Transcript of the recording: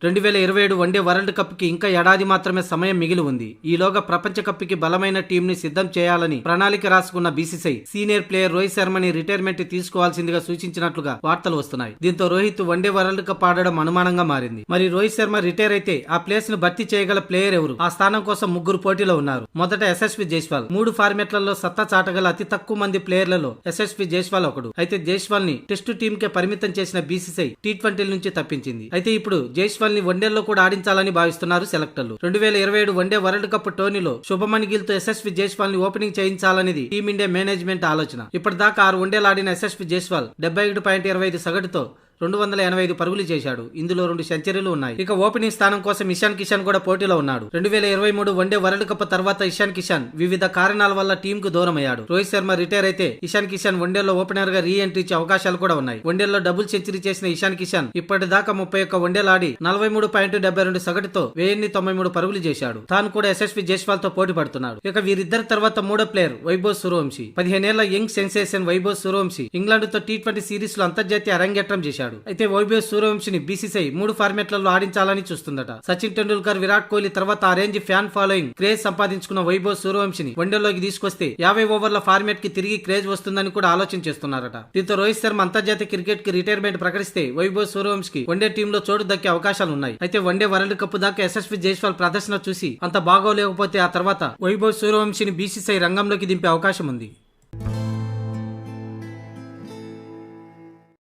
2027 one day world cup కి ఇంకా ఏడాది మాత్రమే సమయం మిగిలి ఉంది. ఈలోగా ప్రపంచ కప్ కి బలమైన టీం ని సిద్ధం చేయాలని ప్రణాళిక రాసుకున్న బీసీసీ సీనియర్ ప్లేయర్ రోహిత్ శర్మని రిటైర్మెంట్ తీసుకోవాల్సిందిగా సూచించినట్లుగా వార్తలు వస్తున్నాయి. దీంతో రోహిత్ వన్డే వరల్డ్ కప్ ఆడడం అనుమానంగా మారింది. మరి రోహిత్ శర్మ రిటైర్ అయితే ఆ ప్లేస్ ను భర్తీ చేయగల ప్లేయర్ ఎవరు? ఆ స్థానం కోసం ముగ్గురు పోటీలో ఉన్నారు. మొదట యశస్వి జైస్వాల్. 3 ఫార్మాట్లలో సత్తా చాటగల అతి తక్కువ మంది ప్లేయర్లలో యశస్వి జైస్వాల్ ఒకడు. అయితే జైస్వాల్ ని టెస్టు టీం కే పరిమితం చేసిన బీసీసీ T20 నుంచి తప్పించింది. అయితే ఇప్పుడు జైస్వాల్ ని వన్డేల్లో కూడా ఆడించాలని భావిస్తున్నారు సెలెక్టర్లు. 2027 వన్డే వరల్డ్ కప్ టోర్నీలో శుభమన్ గిల్ తో యశస్వి జైస్వాల్ ని ఓపెనింగ్ చేయించాలనేది టీమిండియా మేనేజ్మెంట్ ఆలోచన. ఇప్పటిదాకా 6 వన్డేలు ఆడిన యశస్వి జైస్వాల్ 71.25 సగటుతో 285 పరుగులు చేశాడు. ఇందులో 2 సెంచరీలు ఉన్నాయి. ఇక ఓపెనింగ్ స్థానం కోసం ఇషాన్ కిషన్ కూడా పోటీలో ఉన్నాడు. 2023 వన్డే వరల్డ్ కప్ తర్వాత ఇషాన్ కిషన్ వివిధ కారణాల వల్ల టీం కు దూరం అయ్యాడు. రోహిత్ శర్మ రిటైర్ అయితే ఇషాన్ కిషన్ వన్డేలో ఓపెనర్ గా రీ ఎంట్రీ ఇచ్చే అవకాశాలు కూడా ఉన్నాయి. వన్డేల్లో డబుల్ సెంచరీ చేసిన ఇషాన్ కిషన్ ఇప్పటిదాకా 31 వన్డేలు ఆడి 43.72 సగటుతో 1093 పరుగులు చేశాడు. తాను కూడా యశస్వి జైస్వాల్ తో పోటీ పడుతున్నాడు. ఇక వీరిద్దరి తర్వాత మూడో ప్లేయర్ వైభవ్ సూర్యవంశీ. 15 ఏళ్ల young sensation Vaibhav Suryavanshi England తో T20 సిరీస్ లో అంతర్జాతీయ అరంగేట్రం చేశాడు. అయితే వైభవ్ సూర్యవంశిని బీసీసీ 3 ఫార్మాట్లలో ఆడించాలని చూస్తుందట. సచిన్ టెండూల్కర్, విరాట్ కోహ్లీ తర్వాత ఆ రేంజ్ ఫ్యాన్ ఫాలోయింగ్ క్రేజ్ సంపాదించుకున్న వైభవ్ సూర్యవంశిని వన్డేలోకి తీసుకొస్తే 50 ఓవర్ల ఫార్మాట్ కి తిరిగి క్రేజ్ వస్తుందని కూడా ఆలోచన చేస్తున్నారట. దీంతో రోహిత్ శర్మ అంతర్జాతీయ క్రికెట్ కి రిటైర్మెంట్ ప్రకటిస్తే వైభవ్ సూర్యవంశికి వన్డే టీంలో చోటు దక్కే అవకాశాలు ఉన్నాయి. అయితే వన్డే వరల్డ్ కప్ దాకా యశస్వి జైస్వాల్ ప్రదర్శన చూసి అంత బాగోలేకపోతే ఆ తర్వాత వైభవ్ సూర్యవంశిని బీసీసీ రంగంలోకి దింపే అవకాశం ఉంది.